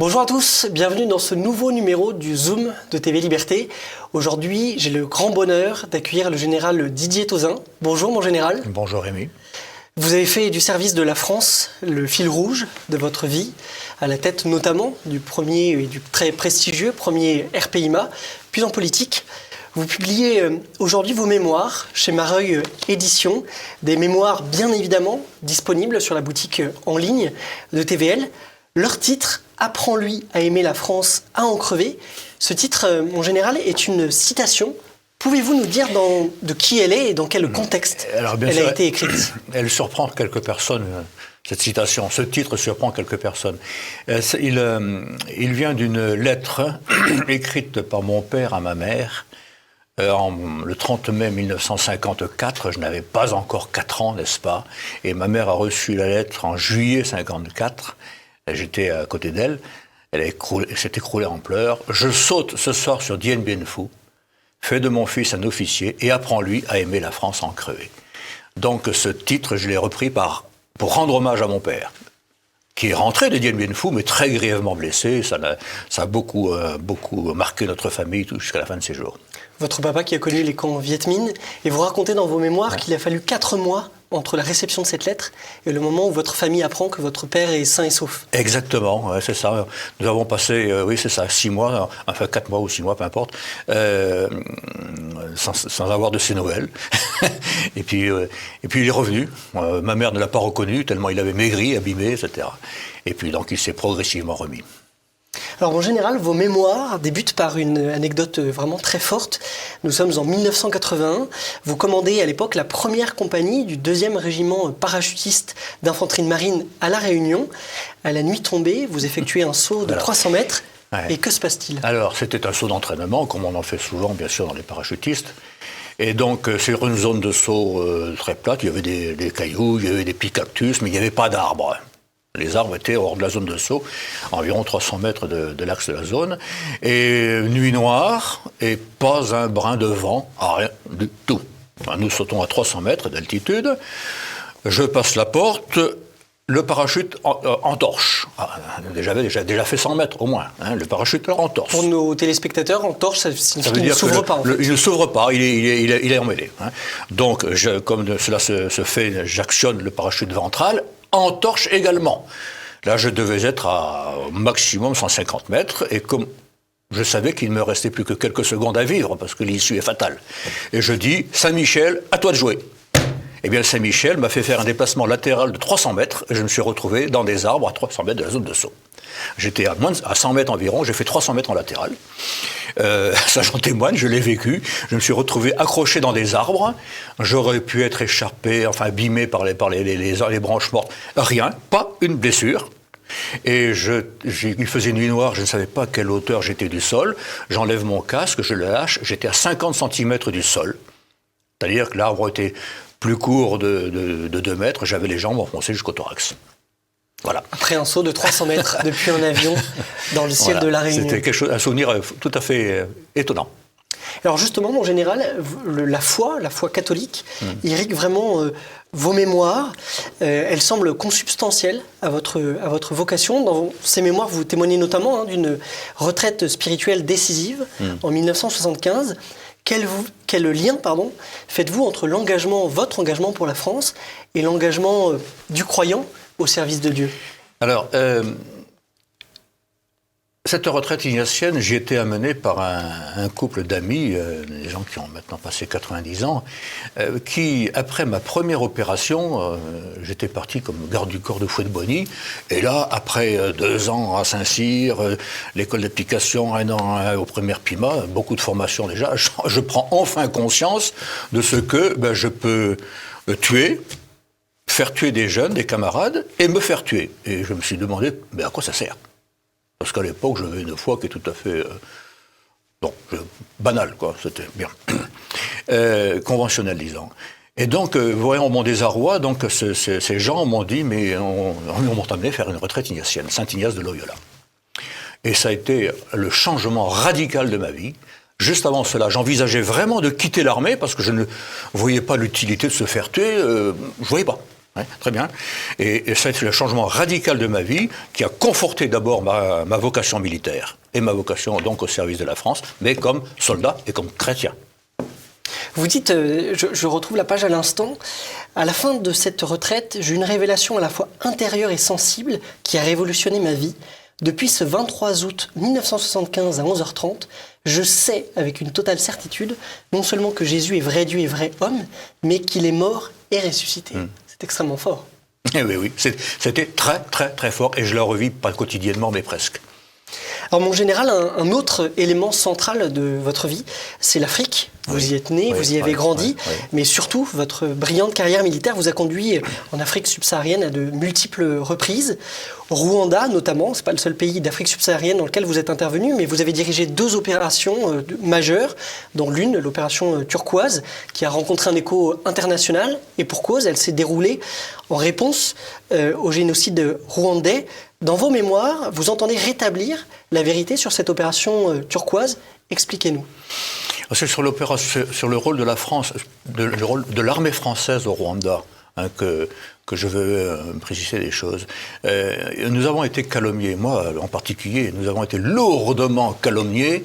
Bonjour à tous, bienvenue dans ce nouveau numéro du Zoom de TV Liberté. Aujourd'hui, j'ai le grand bonheur d'accueillir le général Didier Tauzin. Bonjour mon général. Bonjour Rémi. Vous avez fait du service de la France le fil rouge de votre vie, à la tête notamment du premier et du très prestigieux premier RPIMA, puis en politique. Vous publiez aujourd'hui vos mémoires chez Mareuil Éditions, des mémoires bien évidemment disponibles sur la boutique en ligne de TVL. Leur titre, « Apprends-lui à aimer la France, à en crever ». Ce titre, mon général, est une citation. Pouvez-vous nous dire de qui elle est et dans quel contexte elle a été écrite? Elle surprend quelques personnes, cette citation. Ce titre surprend quelques personnes. Il vient d'une lettre écrite par mon père à ma mère le 30 mai 1954. Je n'avais pas encore 4 ans, n'est-ce pas? Et ma mère a reçu la lettre en juillet 1954. J'étais à côté d'elle. Elle s'est écroulée en pleurs. « Je saute ce soir sur Dien Bien Phu. Fais de mon fils un officier et apprends-lui à aimer la France en crever. » Donc ce titre, je l'ai repris pour rendre hommage à mon père, qui est rentré de Dien Bien Phu, mais très grièvement blessé. Ça a beaucoup marqué notre famille jusqu'à la fin de ses jours. Votre papa qui a connu les camps Viet Minh, et vous racontez dans vos mémoires qu'il a fallu 4 mois entre la réception de cette lettre et le moment où votre famille apprend que votre père est sain et sauf. Exactement, ouais, c'est ça. Nous avons passé, 6 mois, enfin 4 mois ou 6 mois, peu importe, sans avoir de ses nouvelles. Et puis il est revenu. Ma mère ne l'a pas reconnu, tellement il avait maigri, abîmé, etc. Et puis donc il s'est progressivement remis. Alors en général, vos mémoires débutent par une anecdote vraiment très forte. Nous sommes en 1981. Vous commandez à l'époque la première compagnie du 2e régiment parachutiste d'infanterie de marine à La Réunion. À la nuit tombée, vous effectuez un saut de 300 mètres. Ouais. Et que se passe-t-il? Alors c'était un saut d'entraînement, comme on en fait souvent bien sûr dans les parachutistes. Et donc sur une zone de saut très plate, il y avait des cailloux, il y avait des petits cactus, mais il n'y avait pas d'arbres. Les arbres étaient hors de la zone de saut, environ 300 mètres de l'axe de la zone. Et nuit noire, et pas un brin de vent, rien du tout. Nous sautons à 300 mètres d'altitude. Je passe la porte, le parachute entorche. J'avais déjà fait 100 mètres au moins, le parachute entorche. Pour nos téléspectateurs, entorche, ça signifie qu'il ne s'ouvre pas. Il ne s'ouvre pas, il est emmêlé. Donc, comme cela se fait, j'actionne le parachute ventral, entorche également. Là, je devais être à au maximum 150 mètres, et comme je savais qu'il ne me restait plus que quelques secondes à vivre, parce que l'issue est fatale, et je dis, Saint-Michel, à toi de jouer. Eh bien, Saint-Michel m'a fait faire un déplacement latéral de 300 mètres, et je me suis retrouvé dans des arbres à 300 mètres de la zone de saut. J'étais à 100 mètres environ, j'ai fait 300 mètres en latéral. Ça j'en témoigne, je l'ai vécu. Je me suis retrouvé accroché dans des arbres. J'aurais pu être écharpé, enfin abîmé par les branches mortes. Rien, pas une blessure. Et il faisait nuit noire, je ne savais pas à quelle hauteur j'étais du sol. J'enlève mon casque, je le lâche, j'étais à 50 cm du sol. C'est-à-dire que l'arbre était plus court de 2 mètres, j'avais les jambes enfoncées jusqu'au thorax. Voilà. Après un saut de 300 mètres depuis un avion dans le ciel de La Réunion. C'était un souvenir tout à fait étonnant. Alors justement, mon général, la foi catholique irrigue vraiment vos mémoires. Elle semble consubstantielle à votre vocation. Dans ces mémoires, vous témoignez notamment d'une retraite spirituelle décisive en 1975. Quel lien faites-vous entre votre engagement pour la France et l'engagement du croyant au service de Dieu? Alors, cette retraite ignatienne, j'y étais amené par un couple d'amis, des gens qui ont maintenant passé 90 ans, qui, après ma première opération, j'étais parti comme garde du corps de Fouet-de-Boigny, et là, après 2 ans à Saint-Cyr, l'école d'application, 1 an au premier PIMA, beaucoup de formation déjà, je prends enfin conscience de ce que je peux faire tuer des jeunes, des camarades, et me faire tuer. Et je me suis demandé, à quoi ça sert? Parce qu'à l'époque, j'avais une foi qui est tout à fait banale, quoi. C'était bien. Conventionnel, disons. Et donc, voyant mon désarroi, donc, ces gens m'ont dit, mais on m'ont amené faire une retraite ignatienne, Saint-Ignace de Loyola. Et ça a été le changement radical de ma vie. Juste avant cela, j'envisageais vraiment de quitter l'armée parce que je ne voyais pas l'utilité de se faire tuer. Je ne voyais pas. Ouais, très bien. Et ça a été le changement radical de ma vie qui a conforté d'abord ma vocation militaire et ma vocation donc au service de la France, mais comme soldat et comme chrétien. Vous dites, je retrouve la page à l'instant, à la fin de cette retraite, j'ai eu une révélation à la fois intérieure et sensible qui a révolutionné ma vie. Depuis ce 23 août 1975 à 11h30, je sais avec une totale certitude non seulement que Jésus est vrai Dieu et vrai homme, mais qu'il est mort et ressuscité. C'est extrêmement fort. Eh oui, c'était très très très fort et je le revis pas quotidiennement mais presque. Alors mon général, un autre élément central de votre vie, c'est l'Afrique. Vous y êtes né, vous y avez grandi, mais surtout, votre brillante carrière militaire vous a conduit en Afrique subsaharienne à de multiples reprises. Rwanda, notamment, c'est pas le seul pays d'Afrique subsaharienne dans lequel vous êtes intervenu, mais vous avez dirigé 2 opérations majeures, dont l'une, l'opération turquoise, qui a rencontré un écho international, et pour cause, elle s'est déroulée en réponse au génocide rwandais. Dans vos mémoires, vous entendez rétablir la vérité sur cette opération turquoise. Expliquez-nous. C'est sur le rôle de la France, le rôle de l'armée française au Rwanda, que je veux préciser des choses. Nous avons été calomniés, moi en particulier, nous avons été lourdement calomniés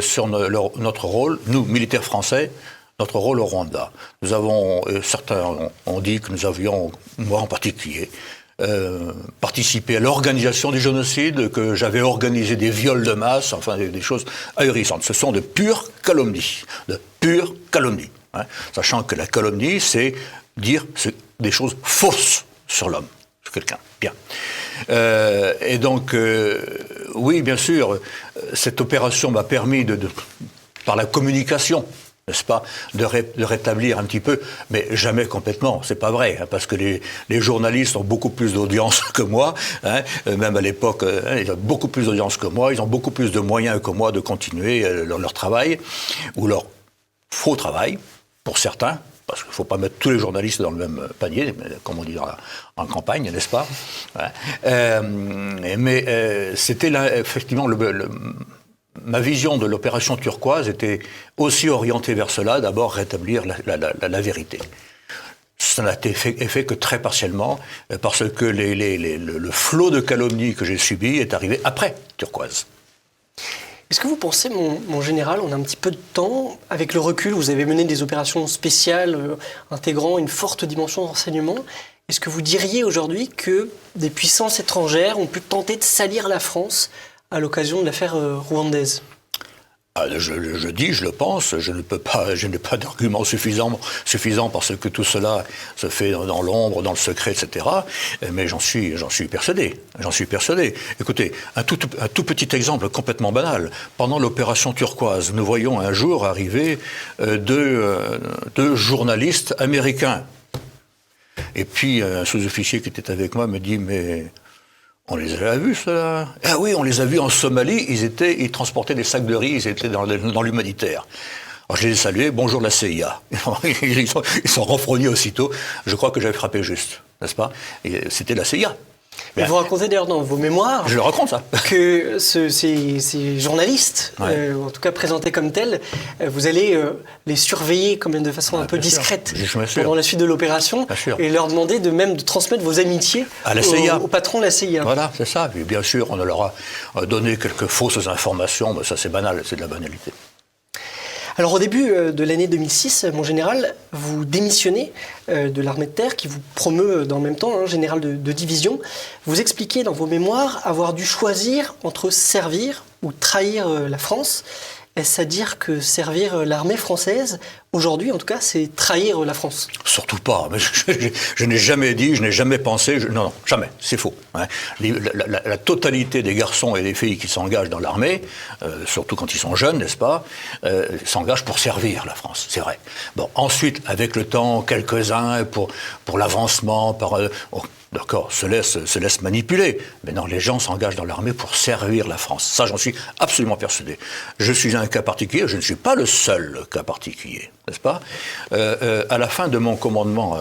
sur notre rôle, nous, militaires français, notre rôle au Rwanda. Nous avons, certains ont dit que nous avions, moi en particulier, participé à l'organisation du génocide, que j'avais organisé des viols de masse, enfin des choses ahurissantes. Ce sont de pures calomnies, hein, sachant que la calomnie, c'est dire des choses fausses sur l'homme, sur quelqu'un. Bien. Et donc, oui, bien sûr, cette opération m'a permis par la communication, n'est-ce pas, de rétablir un petit peu, mais jamais complètement, c'est pas vrai, hein, parce que les journalistes ont beaucoup plus d'audience que moi, hein, même à l'époque, ils ont beaucoup plus d'audience que moi, ils ont beaucoup plus de moyens que moi de continuer leur travail, ou leur faux travail, pour certains, parce qu'il ne faut pas mettre tous les journalistes dans le même panier, comme on dit en campagne, n'est-ce pas, ouais. Mais c'était là, effectivement, ma vision de l'opération turquoise était aussi orientée vers cela, d'abord rétablir la vérité. Ça n'a été fait que très partiellement, parce que le flot de calomnies que j'ai subi est arrivé après turquoise. Est-ce que vous pensez, mon général, on a un petit peu de temps, avec le recul, vous avez mené des opérations spéciales intégrant une forte dimension de renseignement. Est-ce que vous diriez aujourd'hui que des puissances étrangères ont pu tenter de salir la France à l'occasion de l'affaire rwandaise? Je le pense, je n'ai pas d'argument suffisant parce que tout cela se fait dans l'ombre, dans le secret, etc. Mais j'en suis persuadé. Écoutez, un tout petit exemple complètement banal. Pendant l'opération turquoise, nous voyons un jour arriver deux journalistes américains. Et puis un sous-officier qui était avec moi me dit, mais on les a vus, ceux-là. Ah oui, on les a vus en Somalie, ils transportaient des sacs de riz, ils étaient dans l'humanitaire. Alors je les ai salués, bonjour la CIA. Ils sont renfrognés aussitôt. Je crois que j'avais frappé juste, n'est-ce pas? Et c'était la CIA. Mais vous racontez d'ailleurs dans vos mémoires, je le raconte ça, que ces journalistes, en tout cas présentés comme tels, vous allez les surveiller comme de façon un peu discrète pendant la suite de l'opération et leur demander de transmettre vos amitiés à la CIA. Au patron de la CIA. Voilà, c'est ça. Et bien sûr, on leur a donné quelques fausses informations, mais ça c'est banal, c'est de la banalité. Alors au début de l'année 2006, mon général, vous démissionnez de l'armée de terre qui vous promeut dans le même temps, général de division. Vous expliquez dans vos mémoires avoir dû choisir entre servir ou trahir la France. Est-ce à dire que servir l'armée française, aujourd'hui en tout cas, c'est trahir la France? Surtout pas. Mais je n'ai jamais dit, je n'ai jamais pensé. Non, jamais. C'est faux. Hein. La totalité des garçons et des filles qui s'engagent dans l'armée, surtout quand ils sont jeunes, n'est-ce pas, s'engagent pour servir la France. C'est vrai. Bon, ensuite, avec le temps, quelques-uns pour l'avancement, d'accord, se laisse manipuler. Mais non, les gens s'engagent dans l'armée pour servir la France. Ça, j'en suis absolument persuadé. Je suis un cas particulier, je ne suis pas le seul cas particulier, n'est-ce pas? À la fin de mon commandement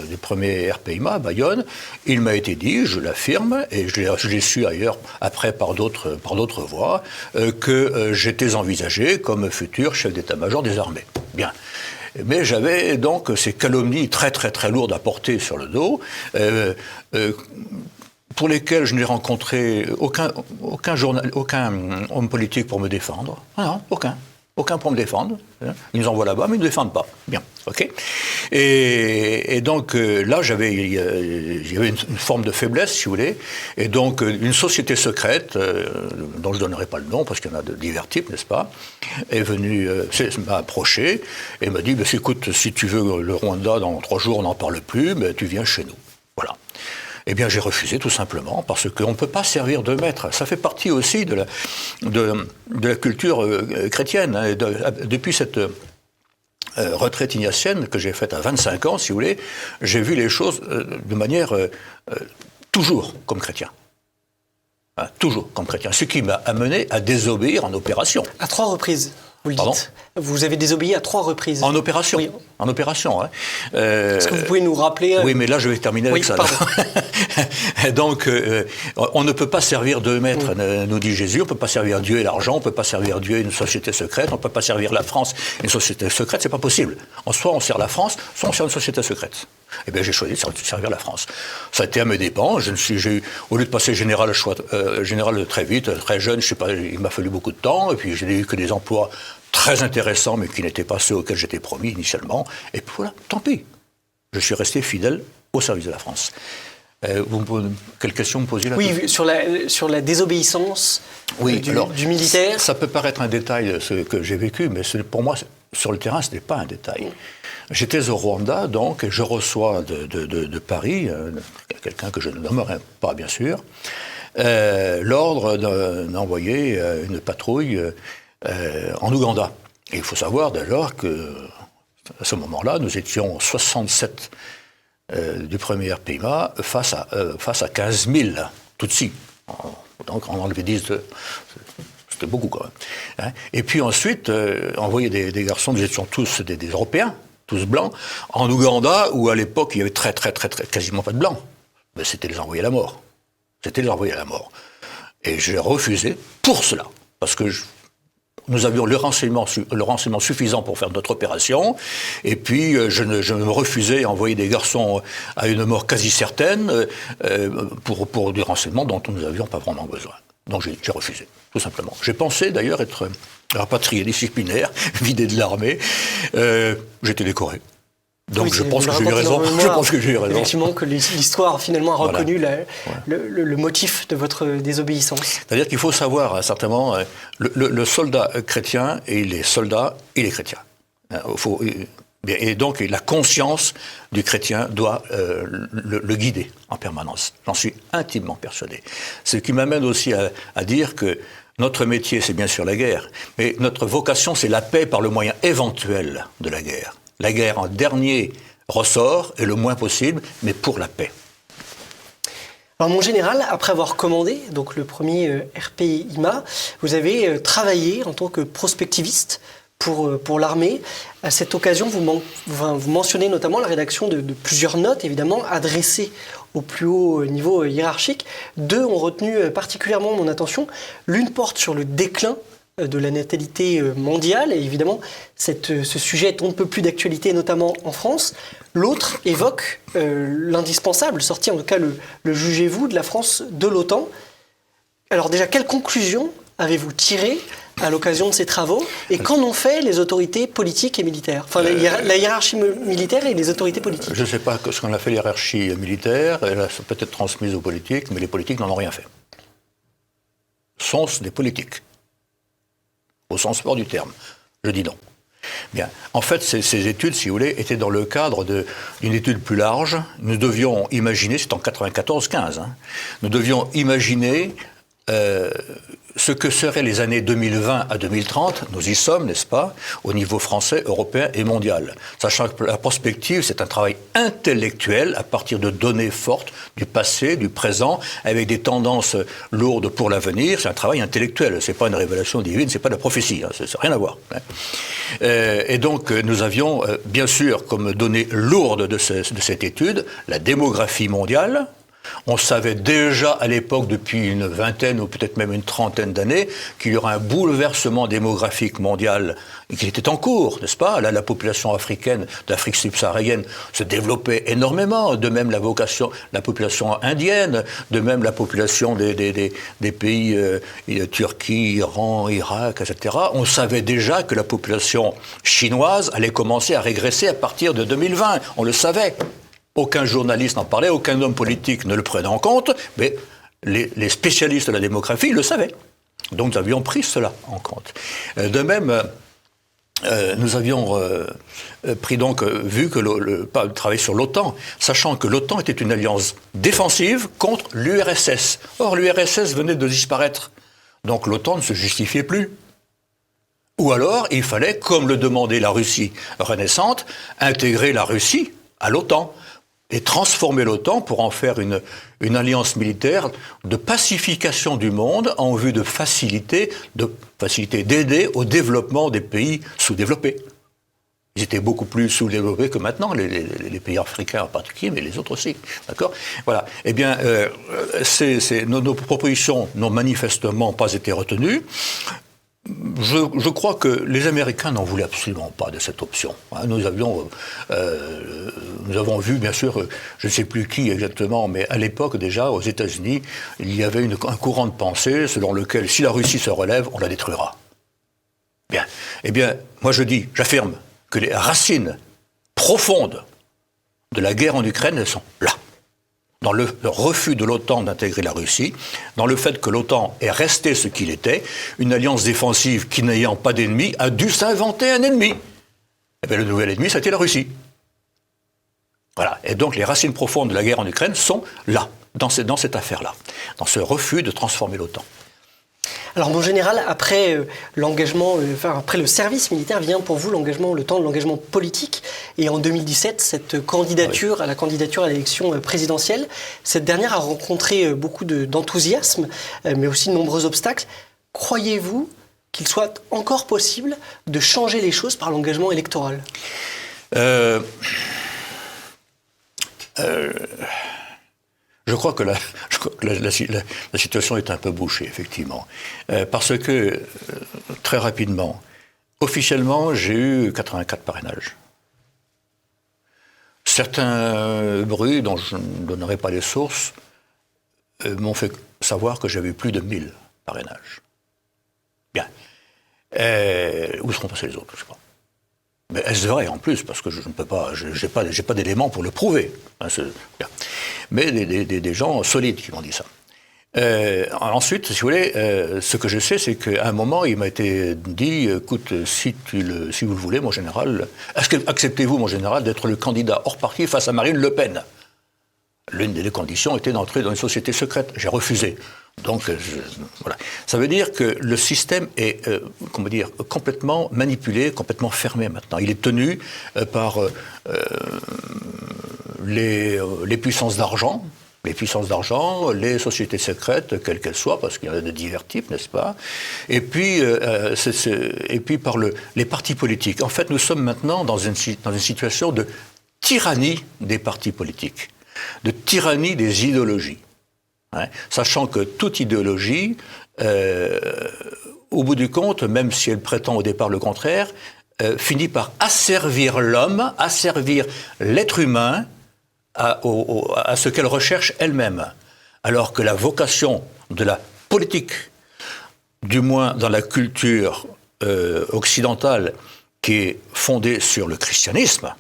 du premier RPIMA à Bayonne, il m'a été dit, je l'affirme, et je l'ai su ailleurs, après par d'autres voies, que j'étais envisagé comme futur chef d'état-major des armées. Bien. Mais j'avais donc ces calomnies très très très lourdes à porter sur le dos, pour lesquelles je n'ai rencontré aucun homme politique pour me défendre. Ah non, aucun pour me défendre. Ils nous envoient là-bas, mais ils ne nous défendent pas. Bien, ok. Et donc là, il y avait une forme de faiblesse, si vous voulez. Et donc une société secrète, dont je ne donnerai pas le nom, parce qu'il y en a de divers types, n'est-ce pas, est venue, m'a approché et m'a dit, écoute, si tu veux le Rwanda, dans 3 jours, on n'en parle plus, mais tu viens chez nous. Voilà. Eh bien, j'ai refusé tout simplement parce qu'on ne peut pas servir de maître. Ça fait partie aussi de la culture chrétienne. Hein. Depuis cette retraite ignatienne que j'ai faite à 25 ans, si vous voulez, j'ai vu les choses de manière toujours comme chrétien. Hein, toujours comme chrétien. Ce qui m'a amené à désobéir en opération. À 3 reprises. Vous le Pardon ? dites. Vous avez désobéi à 3 reprises. En opération. Oui. En opération. Hein. Est-ce que vous pouvez nous rappeler Oui, mais là, je vais terminer avec ça. Donc, on ne peut pas servir deux maîtres, nous dit Jésus. On ne peut pas servir Dieu et l'argent. On ne peut pas servir Dieu et une société secrète. On ne peut pas servir la France et une société secrète. C'est pas possible. Soit on sert la France, soit on sert une société secrète. Eh bien, j'ai choisi de servir la France. Ça a été à mes dépens. Au lieu de passer général très vite, très jeune, je sais pas, il m'a fallu beaucoup de temps. Et puis, je n'ai eu que des emplois très intéressants, mais qui n'étaient pas ceux auxquels j'étais promis initialement. Et puis voilà, tant pis. Je suis resté fidèle au service de la France. Quelle question me posiez là? Oui, sur la désobéissance du militaire. Ça peut paraître un détail, ce que j'ai vécu, mais pour moi, sur le terrain, ce n'est pas un détail. J'étais au Rwanda, donc, et je reçois de Paris, quelqu'un que je ne nommerai pas, bien sûr, l'ordre d'envoyer une patrouille en Ouganda. Et il faut savoir d'ailleurs que, à ce moment-là, nous étions 67 du premier RPIMA face à 15 000 Tutsis. Donc on enlevait 10 c'était beaucoup quand même. Hein. Et puis ensuite, envoyer des garçons, nous étions tous des Européens, tous blancs, en Ouganda, où à l'époque il y avait quasiment pas de blancs. Mais c'était les envoyer à la mort. Et j'ai refusé pour cela. Parce que nous avions le renseignement suffisant pour faire notre opération, et puis je me refusais à envoyer des garçons à une mort quasi certaine pour des renseignements dont nous n'avions pas vraiment besoin. Donc j'ai refusé, tout simplement. J'ai pensé d'ailleurs être rapatrié disciplinaire, vidé de l'armée. J'ai été décoré. Donc je pense que j'ai eu raison. Effectivement, que l'histoire finalement a reconnu le motif de votre désobéissance. C'est-à-dire qu'il faut savoir, certainement, le soldat chrétien, et il est soldat, il est chrétien. Et donc la conscience du chrétien doit le guider en permanence. J'en suis intimement persuadé. Ce qui m'amène aussi à dire que notre métier, c'est bien sûr la guerre, mais notre vocation, c'est la paix par le moyen éventuel de la guerre. La guerre en dernier ressort, et le moins possible, mais pour la paix. Alors mon général, après avoir commandé donc le premier RPIMA, vous avez travaillé en tant que prospectiviste pour l'armée. À cette occasion, vous mentionnez notamment la rédaction de plusieurs notes, évidemment, adressées au plus haut niveau hiérarchique. 2 ont retenu particulièrement mon attention. L'une porte sur le déclin de la natalité mondiale, et évidemment, ce sujet est on ne peut plus d'actualité, notamment en France. L'autre évoque l'indispensable sortie, en tout cas le jugez-vous, de la France de l'OTAN. Alors déjà, quelles conclusions avez-vous tirées à l'occasion de ces travaux, et qu'en ont fait les autorités politiques et militaires, enfin la hiérarchie militaire et les autorités politiques? Je ne sais pas ce qu'on a fait la hiérarchie militaire, elle a peut-être transmise aux politiques, mais les politiques n'en ont rien fait. Sont-ce des politiques? Au sens fort du terme, je dis non. Bien. En fait, ces études, si vous voulez, étaient dans le cadre d'une étude plus large. Nous devions imaginer, c'est en 94-15, nous devions imaginer ce que seraient les années 2020 à 2030, nous y sommes, n'est-ce pas, au niveau français, européen et mondial. Sachant que la prospective, c'est un travail intellectuel à partir de données fortes du passé, du présent, avec des tendances lourdes pour l'avenir. C'est un travail intellectuel, c'est pas une révélation divine, c'est pas de la prophétie, ça n'a rien à voir. Et donc, nous avions, bien sûr, comme donnée lourde de cette étude, la démographie mondiale, On savait déjà à l'époque, depuis une vingtaine ou peut-être même une trentaine d'années, qu'il y aurait un bouleversement démographique mondial et qu'il était en cours, n'est-ce pas? Là, la population africaine, d'Afrique subsaharienne, se développait énormément. De même, la population indienne, de même la population des pays Turquie, Iran, Irak, etc. On savait déjà que la population chinoise allait commencer à régresser à partir de 2020. On le savait. Aucun journaliste n'en parlait, aucun homme politique ne le prenait en compte, mais les spécialistes de la démographie le savaient. Donc nous avions pris cela en compte. De même, nous avions vu que travailler sur l'OTAN, sachant que l'OTAN était une alliance défensive contre l'URSS. Or, l'URSS venait de disparaître. Donc l'OTAN ne se justifiait plus. Ou alors, il fallait, comme le demandait la Russie renaissante, intégrer la Russie à l'OTAN et transformer l'OTAN pour en faire une alliance militaire de pacification du monde en vue de d'aider au développement des pays sous-développés. Ils étaient beaucoup plus sous-développés que maintenant, les pays africains en particulier, mais les autres aussi. D'accord ? Voilà. Eh bien, nos propositions n'ont manifestement pas été retenues. Je crois que les Américains n'en voulaient absolument pas de cette option. Nous avons vu, bien sûr, je ne sais plus qui exactement, mais à l'époque déjà, aux États-Unis, il y avait un courant de pensée selon lequel si la Russie se relève, on la détruira. Bien. Eh bien, moi j'affirme que les racines profondes de la guerre en Ukraine, elles sont là. Dans le refus de l'OTAN d'intégrer la Russie, dans le fait que l'OTAN est resté ce qu'il était, une alliance défensive qui, n'ayant pas d'ennemi, a dû s'inventer un ennemi. Et bien, le nouvel ennemi, c'était la Russie. Voilà. Et donc, les racines profondes de la guerre en Ukraine sont là, dans cette affaire-là, dans ce refus de transformer l'OTAN. Alors, mon général, après après le service militaire, vient pour vous le temps de l'engagement politique. Et en 2017, cette candidature, à la candidature à l'élection présidentielle, cette dernière a rencontré beaucoup d'enthousiasme, mais aussi de nombreux obstacles. Croyez-vous qu'il soit encore possible de changer les choses par l'engagement électoral ? Je crois que la situation est un peu bouchée, effectivement. Parce que, très rapidement, officiellement, j'ai eu 84 parrainages. Certains bruits, dont je ne donnerai pas les sources, m'ont fait savoir que j'avais plus de 1000 parrainages. Bien. Où seront passés les autres, je sais pas. Mais est-ce vrai en plus, parce que je ne peux pas, j'ai pas d'éléments pour le prouver. Mais des gens solides qui m'ont dit ça. Ensuite, si vous voulez, ce que je sais, c'est qu'à un moment, il m'a été dit, écoute, si vous le voulez, mon général, acceptez-vous, mon général, d'être le candidat hors parti face à Marine Le Pen ? L'une des conditions était d'entrer dans une société secrète. J'ai refusé. Donc, voilà. Ça veut dire que le système est, complètement manipulé, complètement fermé maintenant. Il est tenu par les puissances d'argent, les sociétés secrètes, quelles qu'elles soient, parce qu'il y en a de divers types, n'est-ce pas ? Et puis par les partis politiques. En fait, nous sommes maintenant dans une situation de tyrannie des partis politiques, de tyrannie des idéologies. Sachant que toute idéologie, au bout du compte, même si elle prétend au départ le contraire, finit par asservir l'homme, asservir l'être humain à ce qu'elle recherche elle-même. Alors que la vocation de la politique, du moins dans la culture occidentale, qui est fondée sur le christianisme,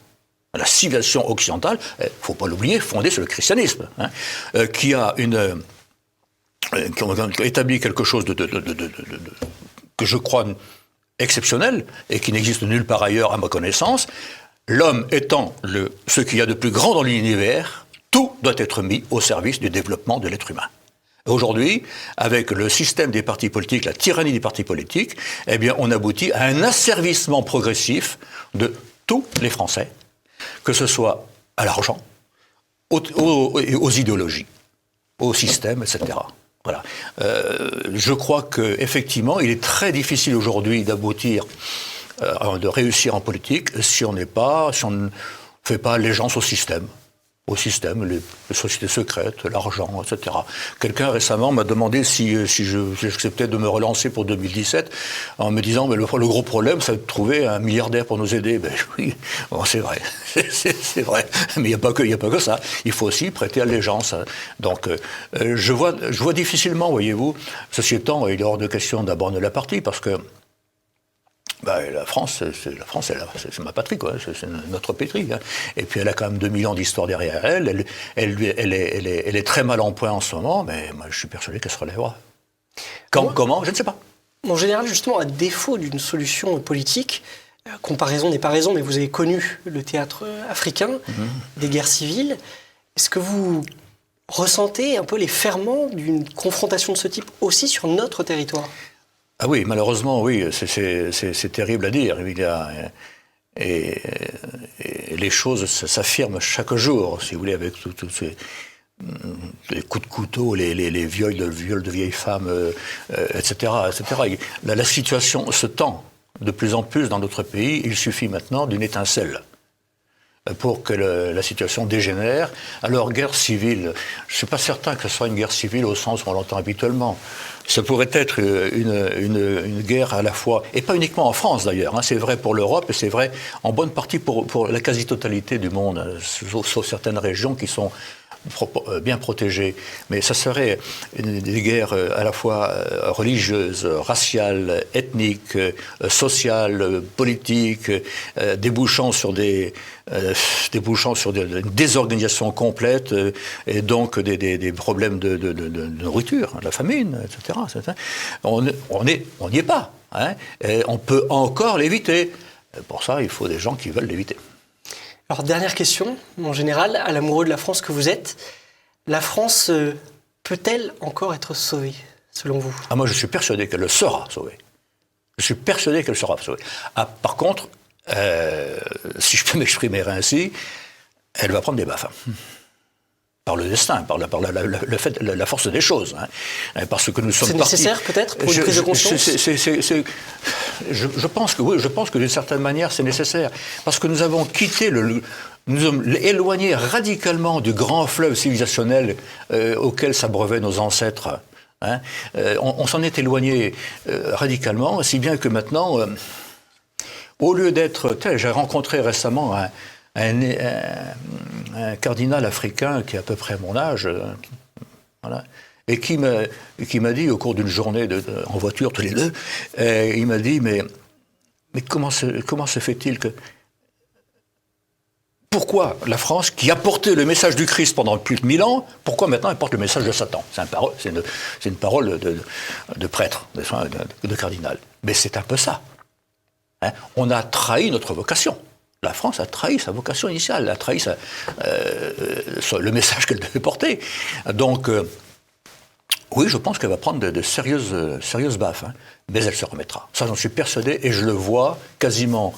la civilisation occidentale, il ne faut pas l'oublier, fondée sur le christianisme, qui a établi quelque chose que je crois exceptionnel et qui n'existe nulle part ailleurs à ma connaissance. L'homme étant ce qu'il y a de plus grand dans l'univers, tout doit être mis au service du développement de l'être humain. Aujourd'hui, avec le système des partis politiques, la tyrannie des partis politiques, eh bien, on aboutit à un asservissement progressif de tous les Français, que ce soit à l'argent, aux idéologies, au système, etc. Voilà. Je crois qu'effectivement, il est très difficile aujourd'hui d'aboutir, de réussir en politique si on ne fait pas allégeance au système. au système, les sociétés secrètes, l'argent, etc. Quelqu'un récemment m'a demandé si j'acceptais de me relancer pour 2017 en me disant mais le gros problème, c'est de trouver un milliardaire pour nous aider. Ben oui, bon, c'est vrai, c'est vrai. Mais il n'y a pas que ça. Il faut aussi prêter allégeance. Donc je vois difficilement, voyez-vous, ceci étant, il est hors de question d'abandonner la partie parce que la France, c'est ma patrie, quoi. C'est notre pétrie. Hein. Et puis elle a quand même 2000 ans d'histoire derrière elle. Elle est très mal en point en ce moment, mais moi, je suis persuadé qu'elle se relèvera. Comment je ne sais pas. En général, justement, à défaut d'une solution politique, comparaison n'est pas raison, mais vous avez connu le théâtre africain, des guerres civiles. Est-ce que vous ressentez un peu les ferments d'une confrontation de ce type aussi sur notre territoire ? Ah oui, malheureusement, oui, c'est terrible à dire. Et les choses s'affirment chaque jour, si vous voulez, avec tous ces les coups de couteau, les viols de vieilles femmes, etc. La situation se tend de plus en plus dans notre pays. Il suffit maintenant d'une étincelle pour que la situation dégénère. Alors, guerre civile, je ne suis pas certain que ce soit une guerre civile au sens où on l'entend habituellement. Ça pourrait être une guerre à la fois, et pas uniquement en France d'ailleurs, hein, c'est vrai pour l'Europe et c'est vrai en bonne partie pour la quasi-totalité du monde, sauf certaines régions qui sont bien protégées. Mais ça serait des guerres à la fois religieuses, raciales, ethniques, sociales, politiques, débouchant sur une désorganisation complète et donc des problèmes de nourriture, de la famine, etc. On n'y est pas. Hein, et on peut encore l'éviter. Pour ça, il faut des gens qui veulent l'éviter. Alors, dernière question, en général, à l'amoureux de la France que vous êtes, la France peut-elle encore être sauvée, selon vous ? Ah, moi, je suis persuadé qu'elle le sera sauvée. Je suis persuadé qu'elle sera sauvée. Ah, par contre, si je peux m'exprimer ainsi, elle va prendre des baffes. Par le destin, par la force des choses. Hein. Parce que nous sommes partis... C'est nécessaire, peut-être, pour une prise de conscience ? Je pense que oui, je pense que d'une certaine manière, c'est nécessaire. Parce que nous avons quitté nous sommes éloignés radicalement du grand fleuve civilisationnel auquel s'abreuvaient nos ancêtres. Hein. On s'en est éloigné radicalement, si bien que maintenant, au lieu d'être... J'ai rencontré récemment un cardinal africain qui a à peu près mon âge, voilà, et qui m'a dit au cours d'une journée en voiture tous les deux, il m'a dit mais comment se fait-il que pourquoi la France, qui a porté le message du Christ pendant plus de 1000 ans, pourquoi maintenant elle porte le message de Satan ? C'est une parole de prêtre, de cardinal. Mais c'est un peu ça. Hein ? On a trahi notre vocation. La France a trahi sa vocation initiale, elle a trahi le message qu'elle devait porter. Donc, oui, je pense qu'elle va prendre de sérieuses baffes, hein, mais elle se remettra. Ça, j'en suis persuadé, et je le vois quasiment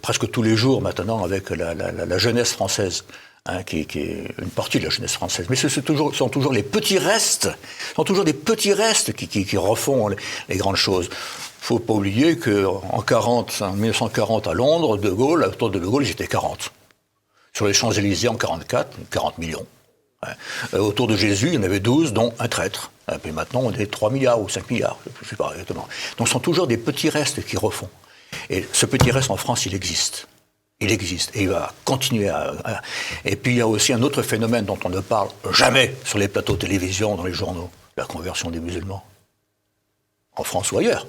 presque tous les jours maintenant avec la jeunesse française, hein, qui est une partie de la jeunesse française. Mais ce sont toujours les petits restes, qui refont les grandes choses. Il ne faut pas oublier qu'en 1940 à Londres, autour de Gaulle, ils étaient 40. Sur les Champs-Élysées en 1944, 40 millions. Ouais. Autour de Jésus, il y en avait 12, dont un traître. Et puis maintenant, on est 3 milliards ou 5 milliards, je ne sais pas exactement. Donc ce sont toujours des petits restes qui refont. Et ce petit reste en France, il existe. Il existe et il va continuer Et puis il y a aussi un autre phénomène dont on ne parle jamais sur les plateaux de télévision, dans les journaux, la conversion des musulmans. En France ou ailleurs.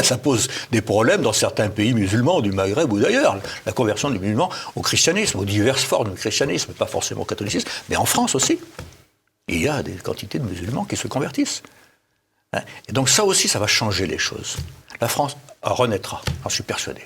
Ça pose des problèmes dans certains pays musulmans, du Maghreb ou d'ailleurs. La conversion des musulmans au christianisme, aux diverses formes de christianisme, pas forcément au catholicisme, mais en France aussi. Il y a des quantités de musulmans qui se convertissent. Et donc ça aussi, ça va changer les choses. La France renaîtra, j'en suis persuadé.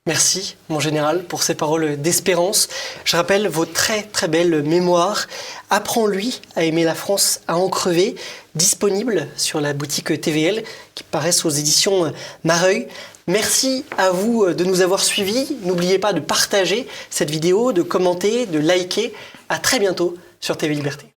Merci, mon général, pour ces paroles d'espérance. Je rappelle vos très très belles mémoires. Apprends-lui à aimer la France, à en crever, disponible sur la boutique TVL, qui paraissent aux éditions Mareuil. Merci à vous de nous avoir suivis. N'oubliez pas de partager cette vidéo, de commenter, de liker. À très bientôt sur TV Liberté.